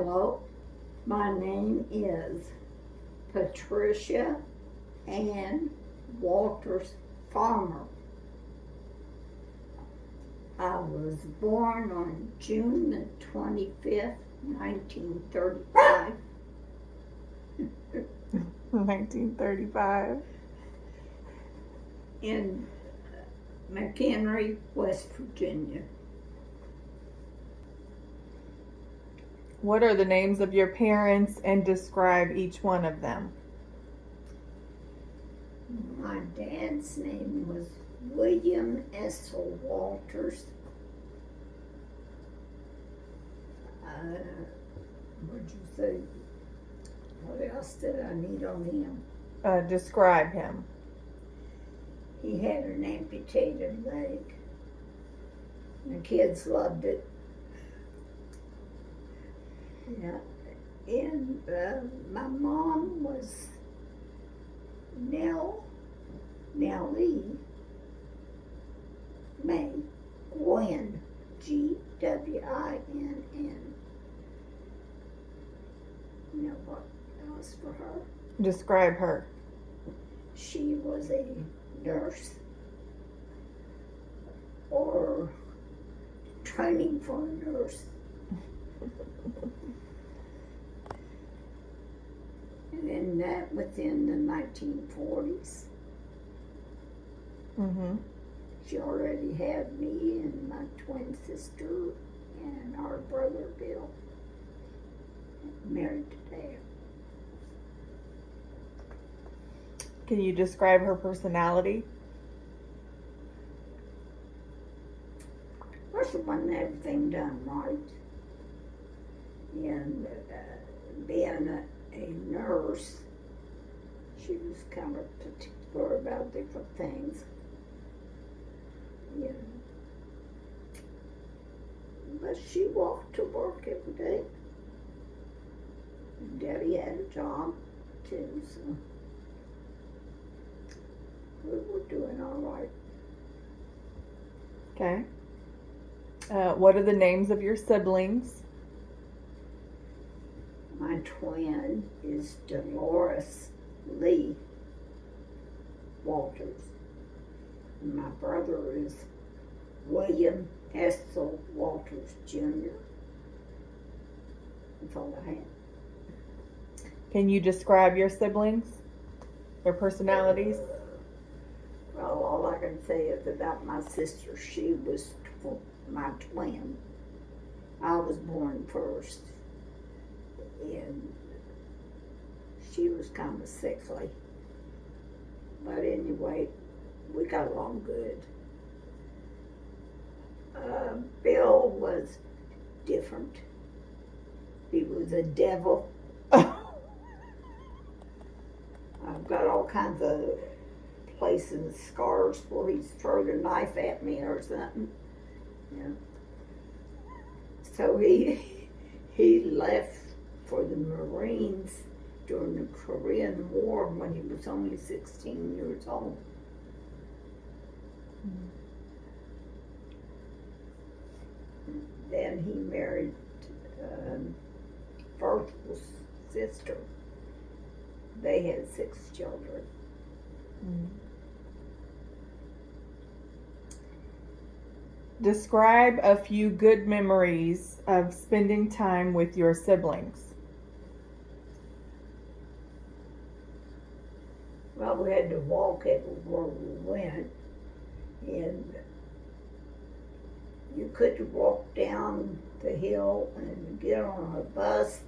Hello, my name is Patricia Ann Walters Farmer. I was born on June the 25th, 1935. 1935. In McHenry, West Virginia. What are the names of your parents and describe each one of them? My dad's name was William Essel Walters. What'd you say? What else did I need on him? Describe him. He had an amputated leg. The kids loved it. Yeah. And my mom was Nellie May Gwynn, Gwinn. You know what else for her? Describe her. She was a nurse or training for a nurse. And then that within the 1940s. Mm-hmm. She already had me and my twin sister and our brother Bill married to Dad. Can you describe her personality? Well, she wanted everything done right. And being a nurse, she was kind of particular about different things. Yeah. But she walked to work every day. And Daddy had a job too, so we were doing all right. Okay. What are the names of your siblings? My twin is Dolores Lee Walters. And my brother is William Essel Walters Jr. That's all I had. Can you describe your siblings? Their personalities? Well, all I can say is about my sister, she was my twin. I was born first. And she was kind of sickly. But anyway, we got along good. Bill was different. He was a devil. I've got all kinds of places, scars where he's thrown a knife at me or something. Yeah. So he left for the Marines during the Korean War when he was only 16 years old. Then he married Virgil's sister. They had 6 children. Describe a few good memories of spending time with your siblings. Well, we had to walk everywhere we went, and you could walk down the hill and get on a bus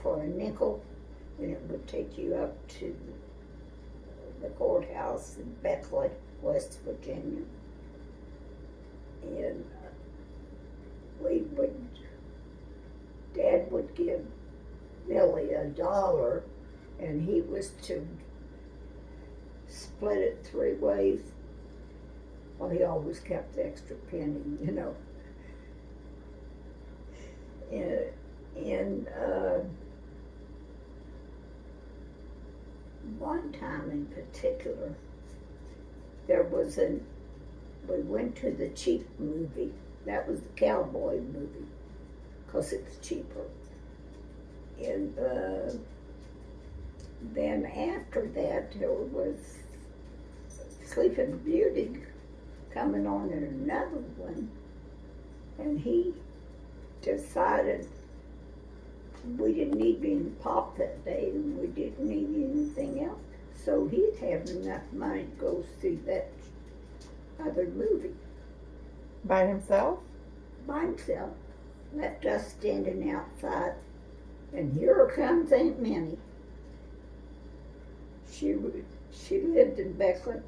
for a nickel, and it would take you up to the courthouse in Beckley, West Virginia. And Dad would give Billy $1, and he was to split it 3 ways. Well, he always kept the extra penny, you know. And one time in particular, we went to the cheap movie. That was the cowboy movie, because it was cheaper. then after that, there was Sleeping Beauty coming on in another one, and he decided we didn't need any pop that day, and we didn't need anything else, so he'd have enough money to go see that other movie By himself? by himself. Left us standing outside, and here comes Aunt Minnie. She lived in Beckley,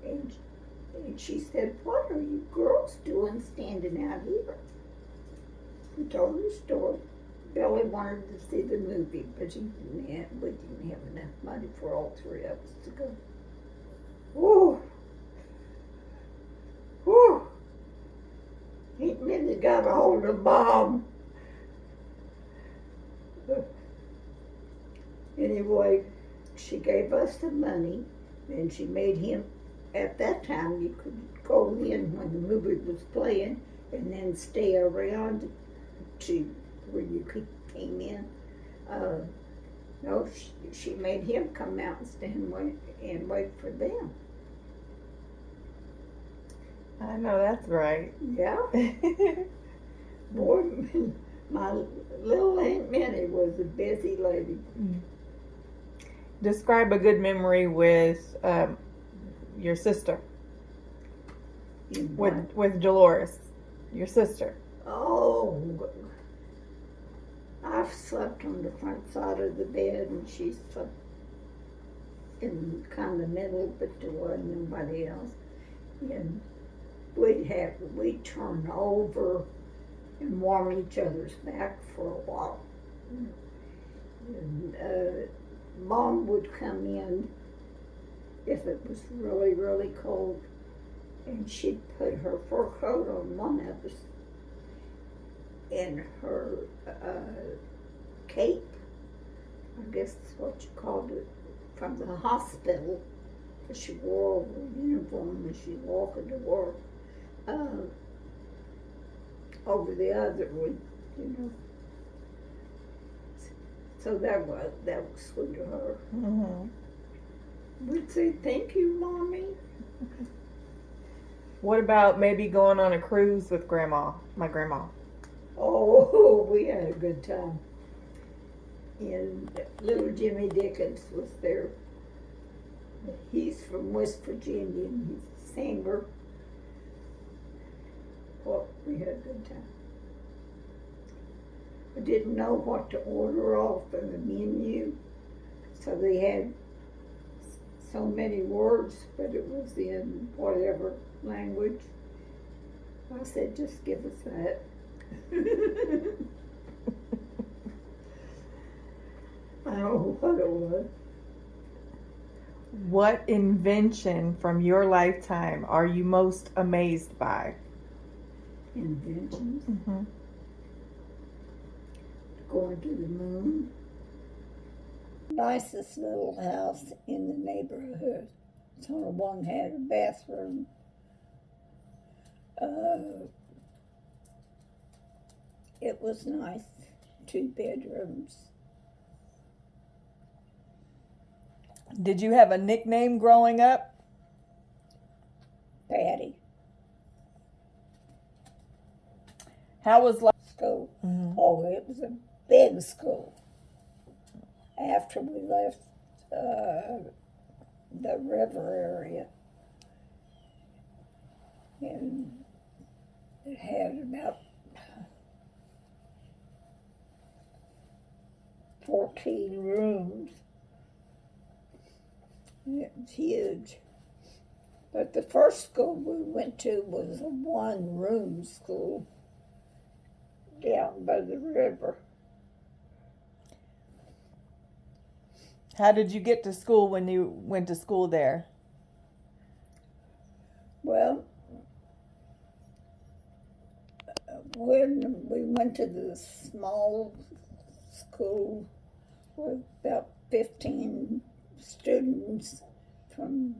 and she said, "What are you girls doing standing out here?" We told her the story. Billy wanted to see the movie, but we didn't have enough money for all three of us to go. Whew. Whew. Aunt Minnie got a hold of Bob. Anyway, she gave us the money, and she made him, at that time you could go in when the movie was playing and then stay around to where you came in. No, she made him come out and stand and wait for them. I know that's right. Yeah. Boy, my little Aunt Minnie was a busy lady. Describe a good memory with your sister. With Dolores, your sister. Oh, I slept on the front side of the bed, and she slept in kind of the middle, but there wasn't nobody else. And we'd turn over and warm each other's back for a while. And Mom would come in if it was really, really cold, and she'd put her fur coat on one of us and her cape, I guess that's what you called it, from the hospital, that she wore a uniform when she walked to work, over the other one, you know. So that was sweet of her. Mm-hmm. We'd say, "Thank you, Mommy." What about maybe going on a cruise with my grandma? Oh, we had a good time. And little Jimmy Dickens was there. He's from West Virginia, and he's a singer. Well, we had a good time. I didn't know what to order off of the menu, so they had so many words, but it was in whatever language. I said, "Just give us that." I don't know what it was. What invention from your lifetime are you most amazed by? Inventions. Mm-hmm. Going to the moon. Nicest little house in the neighborhood. It's only one had a bathroom. It was nice. 2 bedrooms. Did you have a nickname growing up? Patty. How was life? School. Mm-hmm. Oh, it was a big school. After we left the river area, and it had about 14 rooms. It was huge. But the first school we went to was a 1-room school down by the river. How did you get to school when you went to school there? Well, when we went to the small school with about 15 students from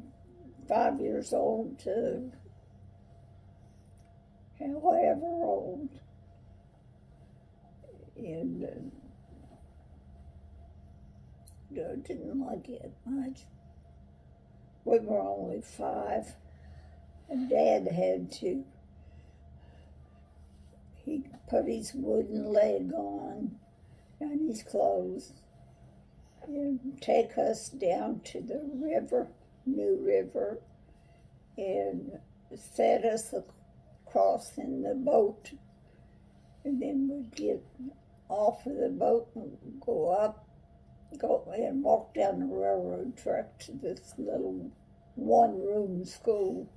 5 years old to however old, and didn't like it much. We were only 5, and Dad had to. He put his wooden leg on and his clothes and take us down to the river, New River, and set us across in the boat. And then we'd get off of the boat and go and walk down the railroad track to this little one-room school.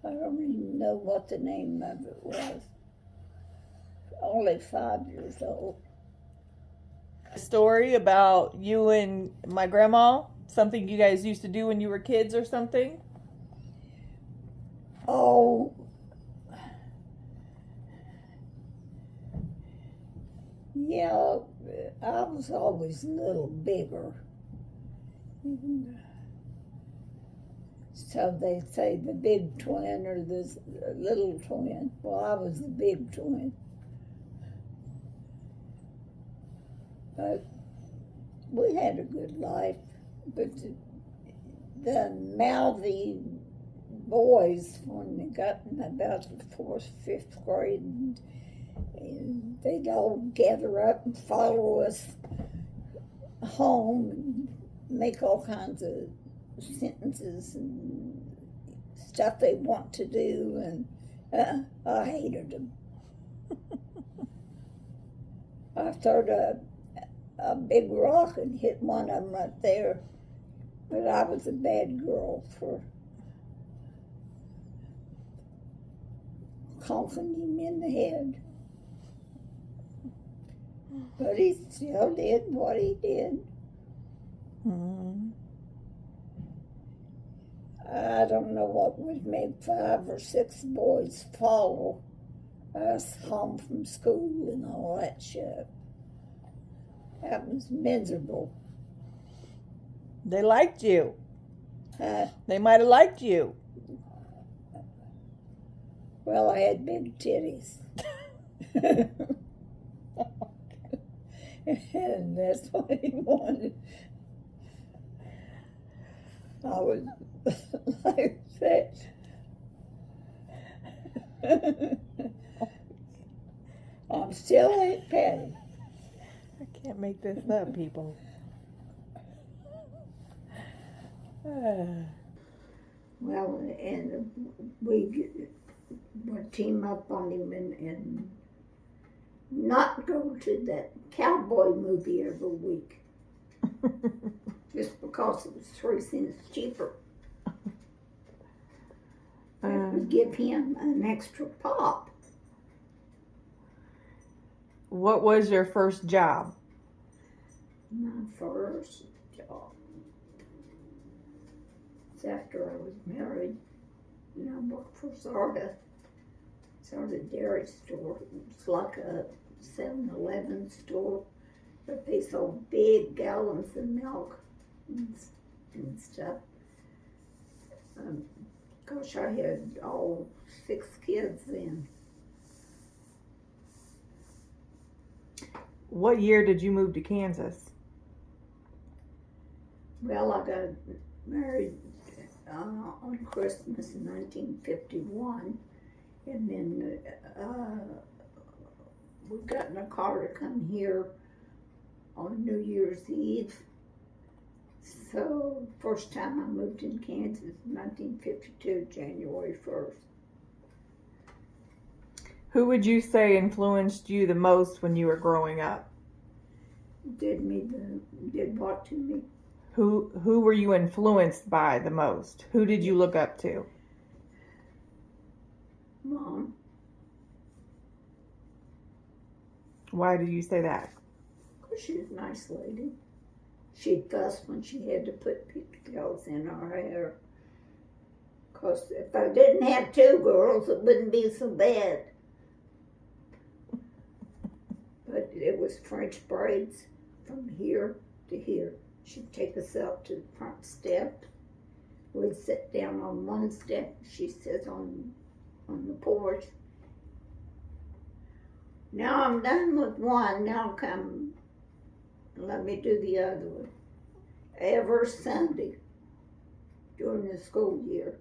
I don't even know what the name of it was. Only 5 years old. A story about you and my grandma? Something you guys used to do when you were kids or something? Oh, yeah, I was always a little bigger. So they say the big twin or the little twin. Well, I was the big twin. But we had a good life. But the mouthy boys, when they got in about the 4th, 5th grade, and they'd all gather up and follow us home and make all kinds of sentences and stuff they want to do, and I hated them. I threw a big rock and hit one of them right there, but I was a bad girl for conking him in the head. But he still did what he did. Mm-hmm. I don't know what would make 5 or 6 boys follow us home from school and all that shit. That was miserable. They liked you. Huh? They might have liked you. Well, I had big titties. And that's what he wanted. I was like that. I'm still Aunt Patty. I can't make this up, people. Well, and we would team up on him and not go to that cowboy movie every week. Just because it was 3 cents cheaper. That would give him an extra pop. What was your first job? My first job. It's after I was married. And I worked for Zarda Dairy Store. It's like a 7-Eleven store, but they sold big gallons of milk and stuff. Gosh, I had all 6 kids then. What year did you move to Kansas? Well, I got married on Christmas in 1951, and then we got in a car to come here on New Year's Eve. So, first time I moved in Kansas, 1952, January 1st. Who would you say influenced you the most when you were growing up? Did what to me? Who were you influenced by the most? Who did you look up to? Mom. Why did you say that? Because she was a nice lady. She'd fuss when she had to put pigtails in her hair. Because if I didn't have 2 girls, it wouldn't be so bad. But it was French braids from here to here. She'd take us out to the front step. We'd sit down on one step. She sits on the porch. Now I'm done with one. Now come, let me do the other one. Every Sunday during the school year.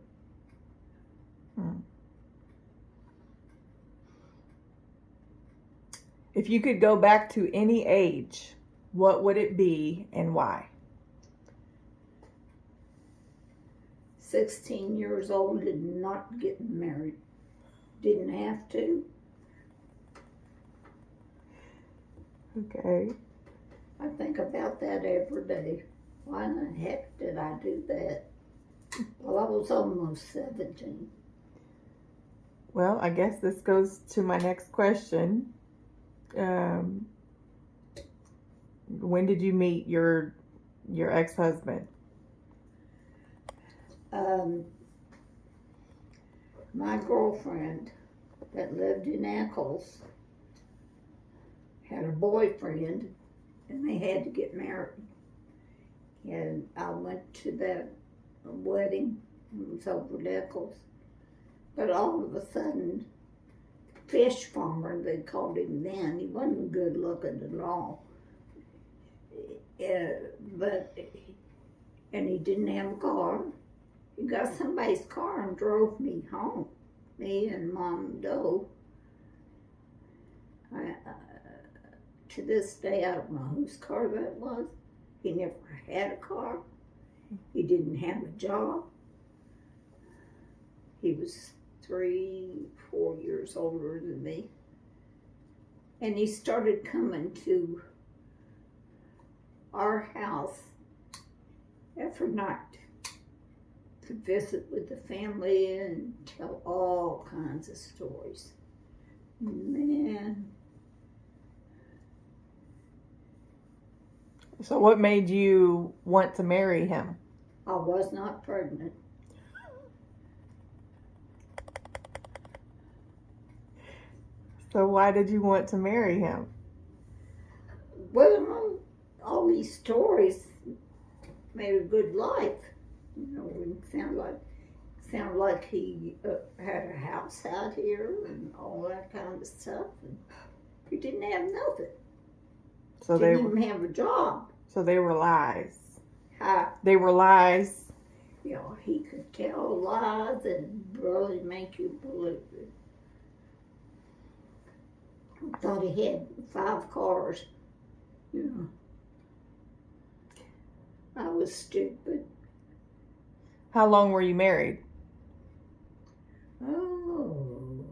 If you could go back to any age, what would it be and why? 16 years old and not getting married. Didn't have to. Okay. I think about that every day. Why in the heck did I do that? Well, I was almost 17. Well, I guess this goes to my next question. When did you meet your ex-husband? My girlfriend that lived in Eccles had a boyfriend, and they had to get married. And I went to that wedding. It was over at Eccles. But all of a sudden, fish farmer, they called him then. He wasn't good looking at all. And he didn't have a car. He got somebody's car and drove me home. Me and Mom Doe. To this day, I don't know whose car that was. He never had a car. He didn't have a job. He was 3-4 years older than me. And he started coming to our house every night to visit with the family and tell all kinds of stories. Man. So what made you want to marry him? I was not pregnant. So why did you want to marry him? Well, all these stories made a good life. You know, it sounded like he had a house out here and all that kind of stuff. And he didn't have nothing. So didn't even have a job. So they were lies. Huh? They were lies. You know, he could tell lies and really make you believe it. I thought he had 5 cars. You know, I was stupid. How long were you married? Oh,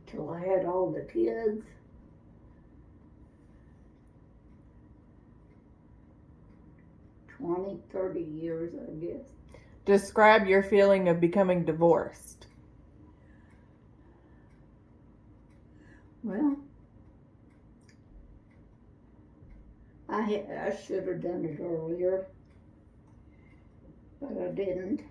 till I had all the kids. 20, 30 years, I guess. Describe your feeling of becoming divorced. Well, I should have done it earlier, but I didn't.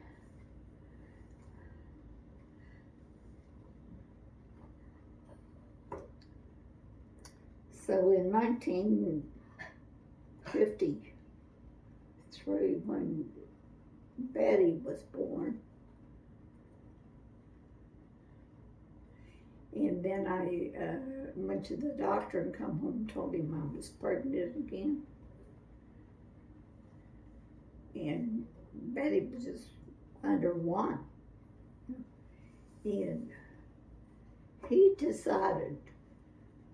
So in 1953, when Betty was born, and then I went to the doctor and come home and told him I was pregnant again. And Betty was just under 1. And he decided,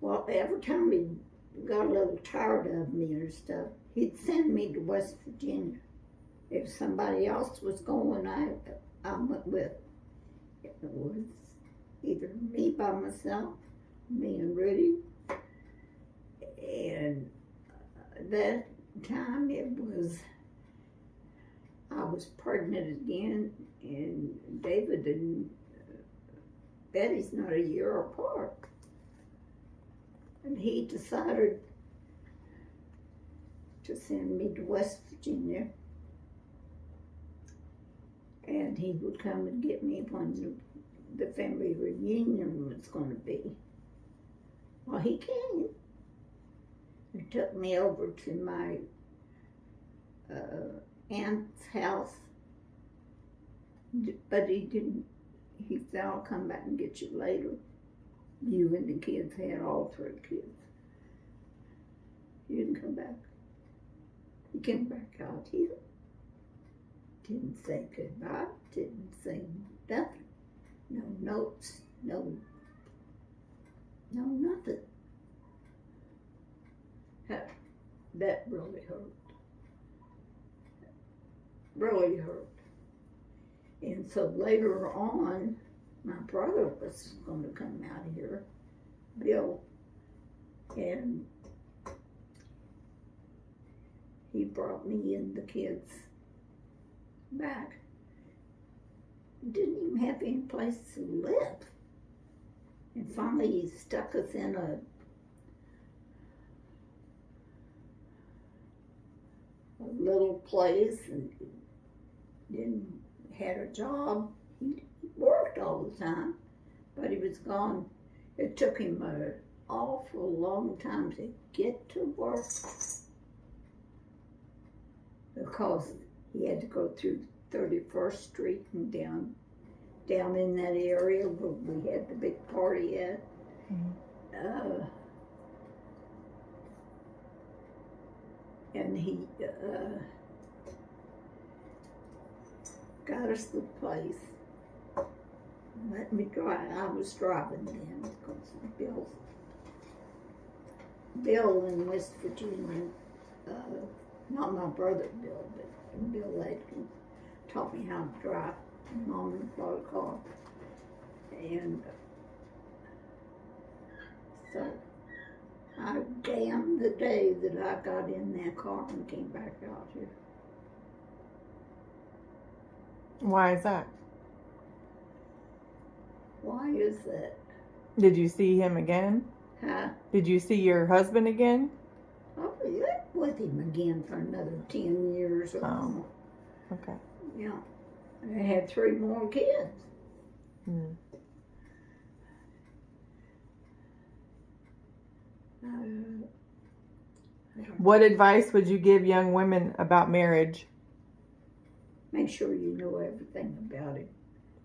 well, every time he got a little tired of me or stuff, he'd send me to West Virginia. If somebody else was going, I went with. It was either me by myself, me and Rudy. And that time I was pregnant again, and David and Betty's not a year apart. And he decided to send me to West Virginia, and he would come and get me when the family reunion was going to be. Well, he came. He took me over to my aunt's house, but he didn't. He said, I'll come back and get you later. You when the kids had all 3 kids. He didn't come back. He came back out here. Didn't say goodbye. Didn't say nothing. No notes. No nothing. That really hurt. Really hurt. And so later on, my brother was going to come out here, Bill, and he brought me and the kids back. Didn't even have any place to live. And finally he stuck us in a little place and had a job. He worked all the time, but he was gone. It took him an awful long time to get to work because he had to go through 31st Street and down in that area where we had the big party at. Mm-hmm. And he got us the place. Let me drive. I was driving then because Bill in West Virginia, not my brother Bill, but Bill Atkins, taught me how to drive. Mom and bought a car. And so I damned the day that I got in that car and came back out here. Why is that? Why is that? Did you see him again? Huh? Did you see your husband again? I'll be with him again for another 10 years or more. Okay. Yeah. I had 3 more kids. Mm. What advice would you give young women about marriage? Make sure you know everything about him.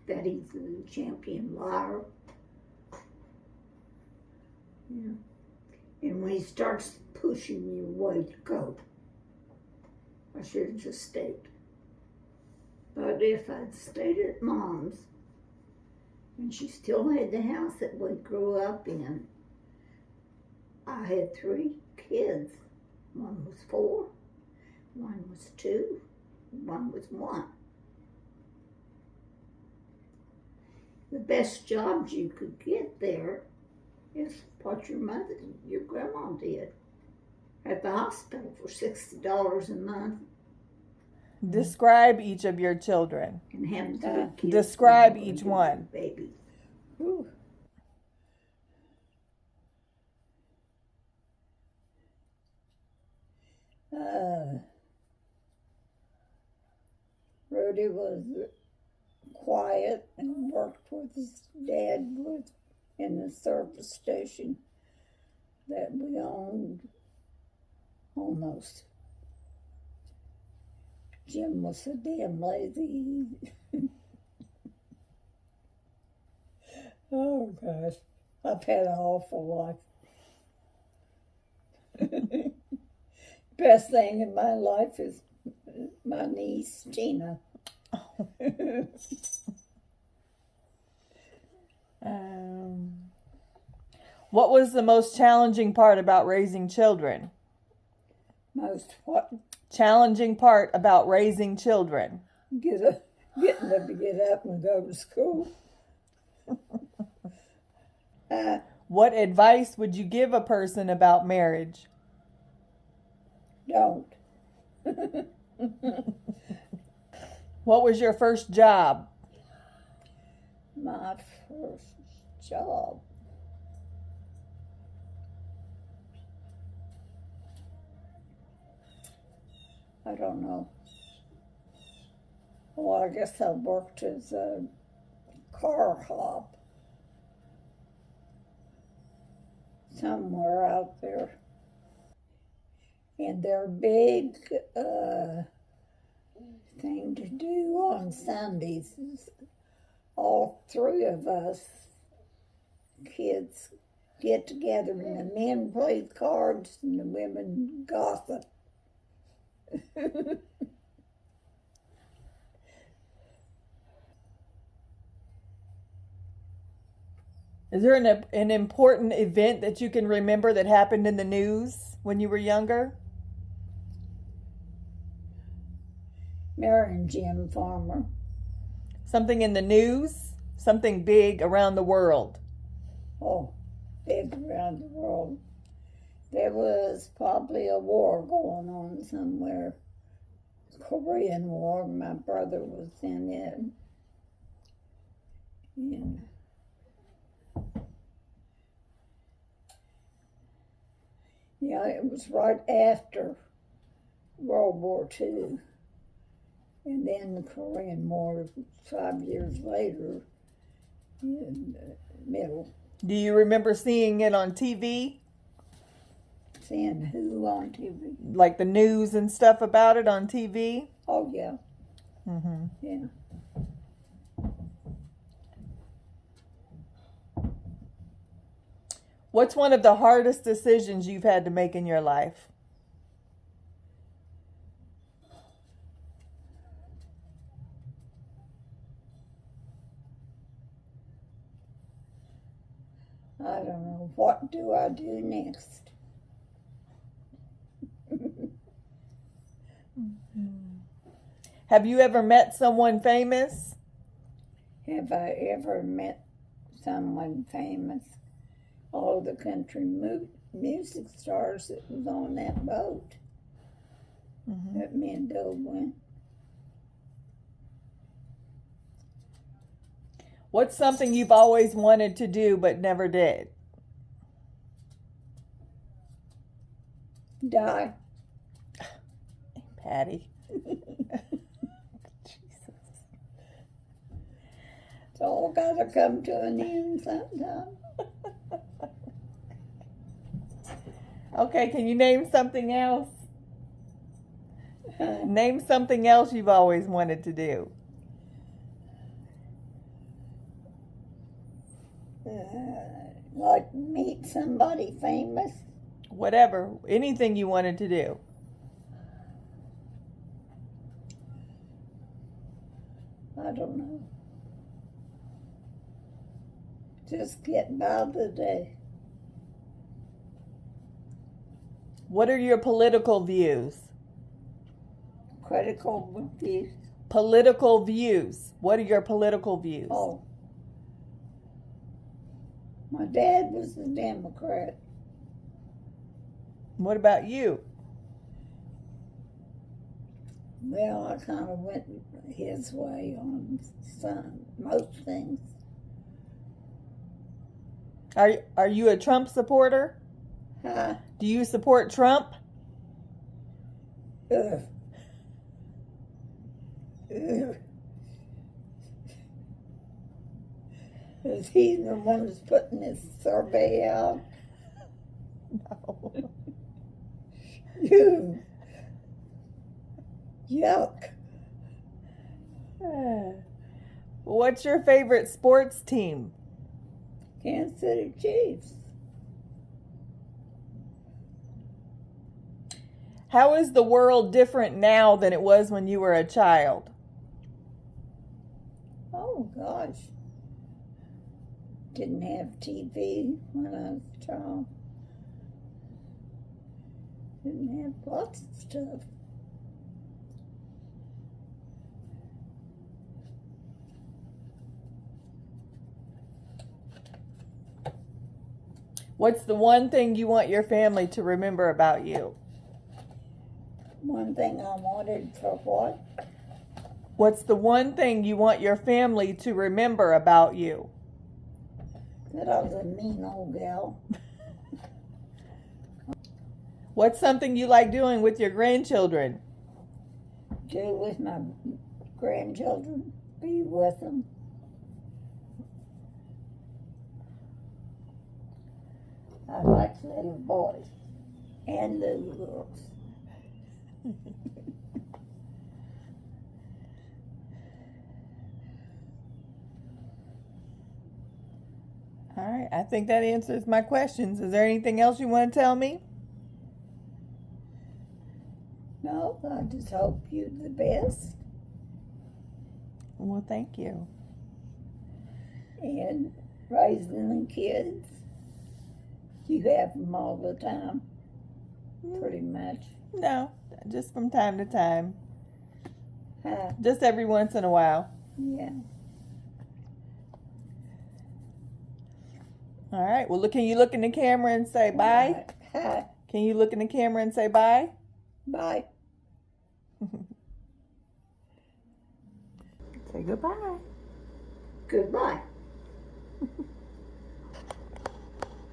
That he's a champion liar. Yeah. And when he starts pushing you away to go, I should have just stayed. But if I'd stayed at Mom's, and she still had the house that we grew up in, I had 3 kids. One was 4, one was 2, one was 1. The best jobs you could get there is what your grandma did at the hospital for $60 a month. Describe each of your children. And having 3 kids. Describe each one. Baby. Rudy was quiet and worked with his dad in the service station that we owned almost. Jim was so damn lazy. Oh gosh, I've had an awful life. Best thing in my life is my niece Tina. What was the most challenging part about raising children? Most what? Challenging part about raising children. Getting them to get up and go to school. What advice would you give a person about marriage? Don't. What was your first job? My first job. I don't know. Well, I guess I worked as a car hop somewhere out there. And their big thing to do on Sundays is all 3 of us kids get together and the men played cards and the women gossiped. Is there an important event that you can remember that happened in the news when you were younger? Marrying Jim Farmer. Something in the news? Something big around the world? Oh, big around the world. There was probably a war going on somewhere. Korean War. My brother was in it. And yeah, it was right after World War II. And then the Korean War 5 years later in the middle. Do you remember seeing it on TV? Seeing who on TV? Like the news and stuff about it on TV? Oh, yeah. Mm-hmm. Yeah. What's one of the hardest decisions you've had to make in your life? I don't know. What do I do next? Have you ever met someone famous? Have I ever met someone famous? All the country music stars that was on that boat that me and Doe went. What's something you've always wanted to do but never did? Die. Patty. It's all got to come to an end sometime. Okay, can you name something else? Name something else you've always wanted to do. Like meet somebody famous. Whatever, anything you wanted to do. I don't know. Just get by the day. What are your political views? Critical views. Political views. What are your political views? Oh. My dad was a Democrat. What about you? Well, I kind of went his way on most things. Are you a Trump supporter? Huh? Do you support Trump? Ugh. Ugh. Is he the one that's putting this survey out? No. You. Yuck. What's your favorite sports team? Kansas City Chiefs. How is the world different now than it was when you were a child? Oh, gosh. Didn't have TV when I was a child. Didn't have lots of stuff. What's the one thing you want your family to remember about you? One thing I wanted for what? What's the one thing you want your family to remember about you? That I was a mean old gal. What's something you like doing with your grandchildren? Do with my grandchildren. Be with them. I like little boys and little girls. All right, I think that answers my questions. Is there anything else you want to tell me? No, I just hope you're the best. Well, thank you. And raising the kids, you have them all the time, pretty much. No, just from time to time. Huh? Just every once in a while. Yeah. All right. Well, can you look in the camera and say bye? Hi. Can you look in the camera and say bye? Bye. Say goodbye. Goodbye.